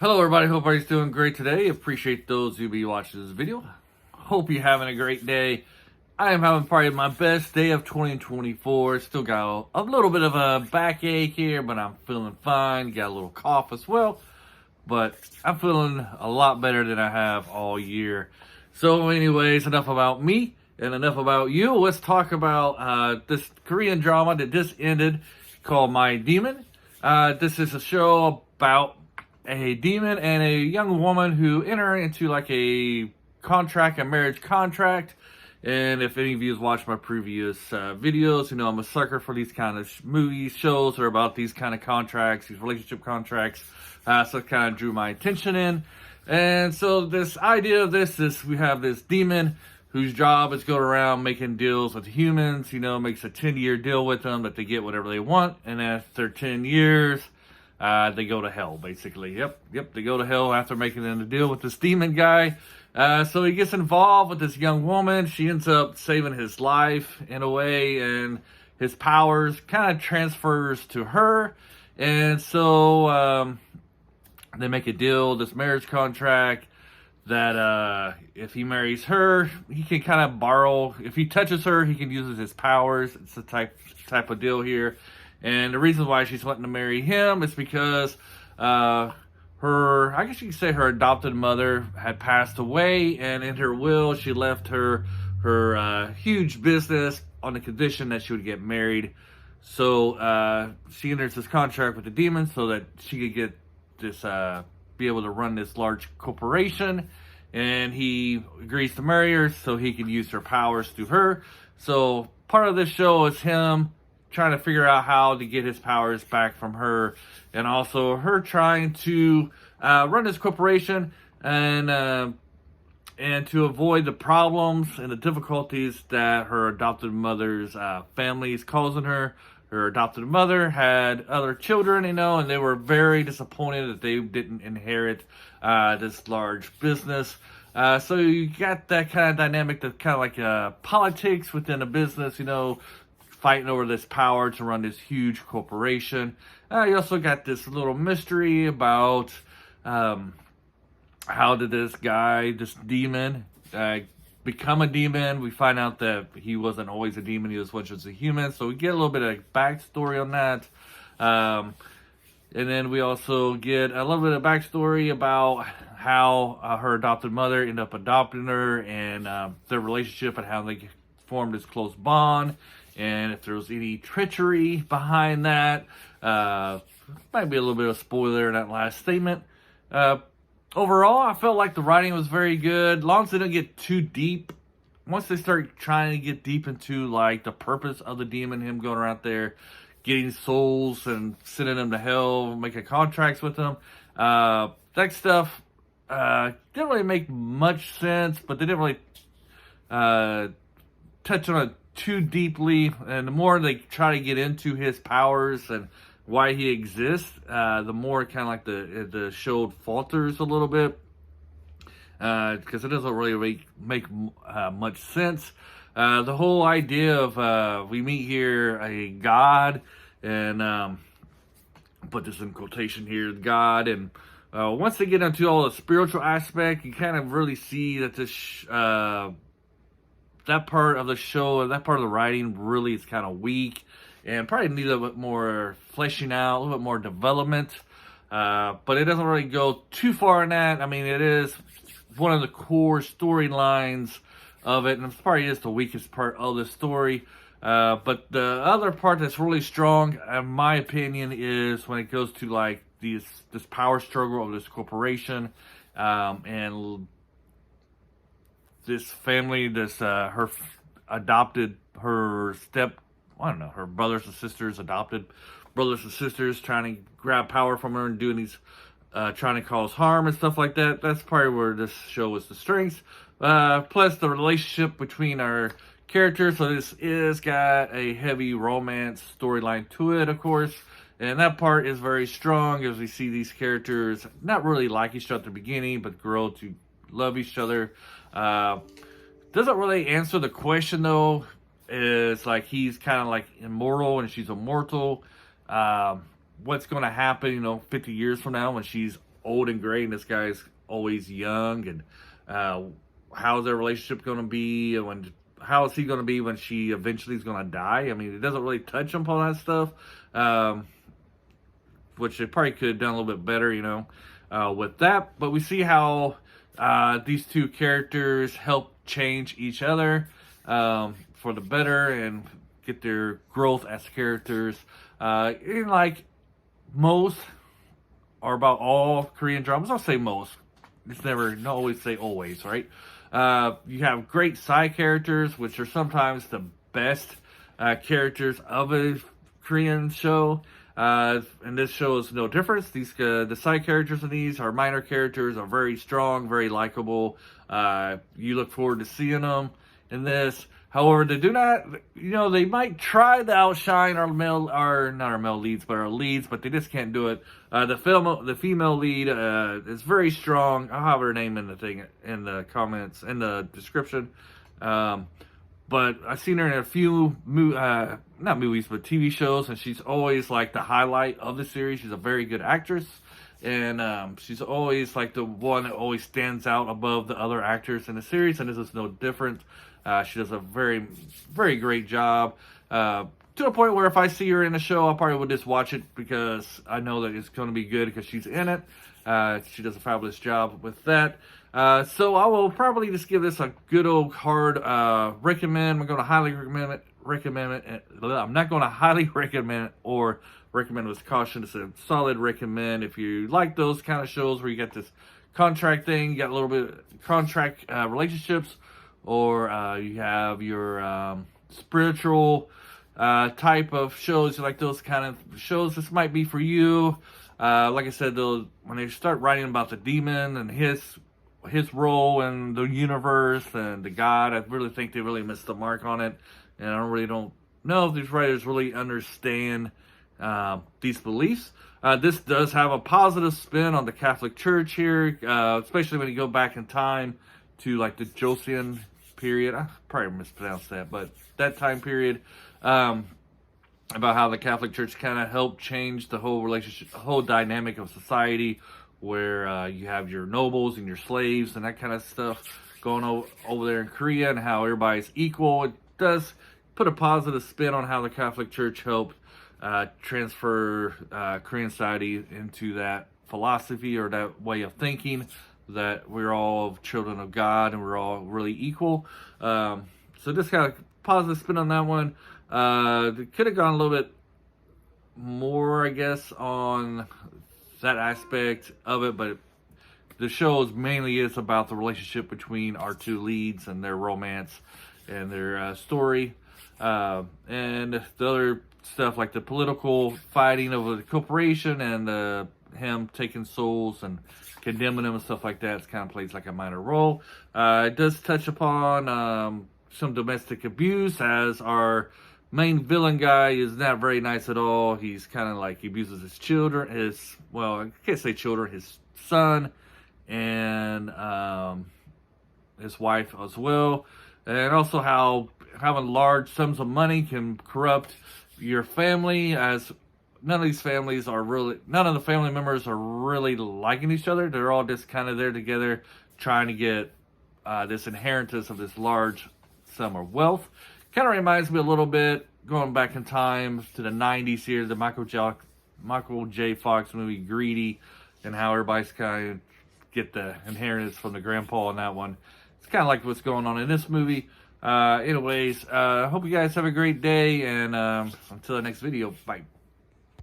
Hello everybody, hope everybody's doing great today. Appreciate those who be watching this video. Hope you're having a great day. I am having probably my best day of 2024. Still got a little bit of a backache here, but I'm feeling fine. Got a little cough as well, but I'm feeling a lot better than I have all year. So anyways, enough about me and enough about you. Let's talk about this Korean drama that just ended called My Demon. This is a show about a demon and a young woman who enter into like a marriage contract. And if any of you have watched my previous videos, you know I'm a sucker for these kind of movies, shows that are about these kind of contracts, these relationship contracts. So it kind of drew my attention in. And so this idea of this is we have this demon whose job is going around making deals with humans, makes a 10-year deal with them that they get whatever they want. And after 10 years, they go to hell, basically. Yep, they go to hell after making a deal with this demon guy. So he gets involved with this young woman. She ends up saving his life in a way, and his powers kind of transfers to her. And so they make a deal, this marriage contract, that if he marries her, he can kind of borrow. If he touches her, he can use his powers. It's the type of deal here. And the reason why she's wanting to marry him is because I guess you could say her adopted mother had passed away, and in her will, she left her huge business on the condition that she would get married. So she enters this contract with the demon so that she could get this, be able to run this large corporation, and he agrees to marry her so he can use her powers through her. So part of this show is him trying to figure out how to get his powers back from her, and also her trying to run this corporation and to avoid the problems and the difficulties that her adopted mother's family is causing her. Her adopted mother had other children, and they were very disappointed that they didn't inherit this large business. So you got that kind of dynamic, that kind of like politics within a business, fighting over this power to run this huge corporation. You also got this little mystery about how did this demon, become a demon. We find out that he wasn't always a demon, he was once just a human. So we get a little bit of backstory on that. And then we also get a little bit of backstory about how her adopted mother ended up adopting her, and their relationship and how they formed this close bond. And if there was any treachery behind that, might be a little bit of a spoiler in that last statement. Overall, I felt like the writing was very good, as long as they didn't get too deep. Once they start trying to get deep into like the purpose of the demon, him going around there, getting souls and sending them to hell, making contracts with them, that stuff didn't really make much sense, but they didn't really touch on it too deeply. And the more they try to get into his powers and why he exists, the more kind of like the show falters a little bit, because it doesn't really make much sense. The whole idea of we meet here a god, and put this in quotation here, God, and once they get into all the spiritual aspect, you kind of really see that this that part of the show, that part of the writing really is kind of weak, and probably need a little bit more fleshing out, a little bit more development. But it doesn't really go too far in that. I mean, it is one of the core storylines of it, and it probably is the weakest part of the story. But the other part that's really strong, in my opinion, is when it goes to like this power struggle of this corporation, and this family, her brothers and sisters, adopted brothers and sisters, trying to grab power from her and doing these, trying to cause harm and stuff like that. That's probably where this show is the strength. Plus the relationship between our characters. So this is got a heavy romance storyline to it, of course. And that part is very strong as we see these characters not really like each other at the beginning, but grow to love each other. Doesn't really answer the question though. Is like he's kind of like immortal and she's immortal. What's going to happen, 50 years from now when she's old and gray, and this guy's always young. And how's their relationship going to be? And how is he going to be when she eventually is going to die? I mean, it doesn't really touch upon that stuff, which it probably could have done a little bit better, with that. But we see how these two characters help change each other for the better and get their growth as characters. And like most, or about all Korean dramas, I'll say most. It's never, not always say always, right? You have great side characters, which are sometimes the best characters of a Korean show. And this show is no difference. These the side characters in these are minor characters, are very strong, very likable. You look forward to seeing them in this. However, they do not, they might try to outshine our male, not our male leads, but our leads, but they just can't do it. The female lead is very strong. I'll have her name in the comments, in the description. But I've seen her in a few, not movies, but TV shows, and she's always like the highlight of the series. She's a very good actress, and she's always like the one that always stands out above the other actors in the series, and this is no different. She does a very, very great job, to the point where if I see her in the show, I probably would just watch it because I know that it's going to be good because she's in it. She does a fabulous job with that. So I will probably just give this a good old hard recommend. I'm going to highly recommend it. I'm not going to highly recommend it or recommend with caution. It's a solid recommend. If you like those kind of shows where you get this contract thing, you got a little bit of contract relationships, or you have your spiritual type of shows, you like those kind of shows, this might be for you. Like I said, when they start writing about the demon and his role in the universe and the God, I really think they really missed the mark on it. And I really don't know if these writers really understand these beliefs. This does have a positive spin on the Catholic Church here, especially when you go back in time to like the Joseon period. I probably mispronounced that, but that time period, about how the Catholic Church kind of helped change the whole relationship, the whole dynamic of society, where you have your nobles and your slaves and that kind of stuff going over there in Korea, and how everybody's equal. It does put a positive spin on how the Catholic Church helped transfer Korean society into that philosophy or that way of thinking, that we're all children of God and we're all really equal. So just kind of positive spin on that one. It could have gone a little bit more, I guess, on that aspect of it, but the show mainly is about the relationship between our two leads and their romance and their story. And the other stuff like the political fighting over the corporation and him taking souls and condemning them and stuff like that, it kind of plays like a minor role. It does touch upon some domestic abuse, as our main villain guy is not very nice at all. He's kind of like, he abuses his children, I can't say children, his son and his wife as well. And also how having large sums of money can corrupt your family, as none of the family members are really liking each other. They're all just kind of there together trying to get this inheritance of this large sum of wealth. Kind of reminds me a little bit, going back in time to the 90s here, the Michael J. Fox movie Greedy, and how everybody's kind of get the inheritance from the grandpa on that one. It's kind of like what's going on in this movie. Anyways, hope you guys have a great day, and until the next video, bye.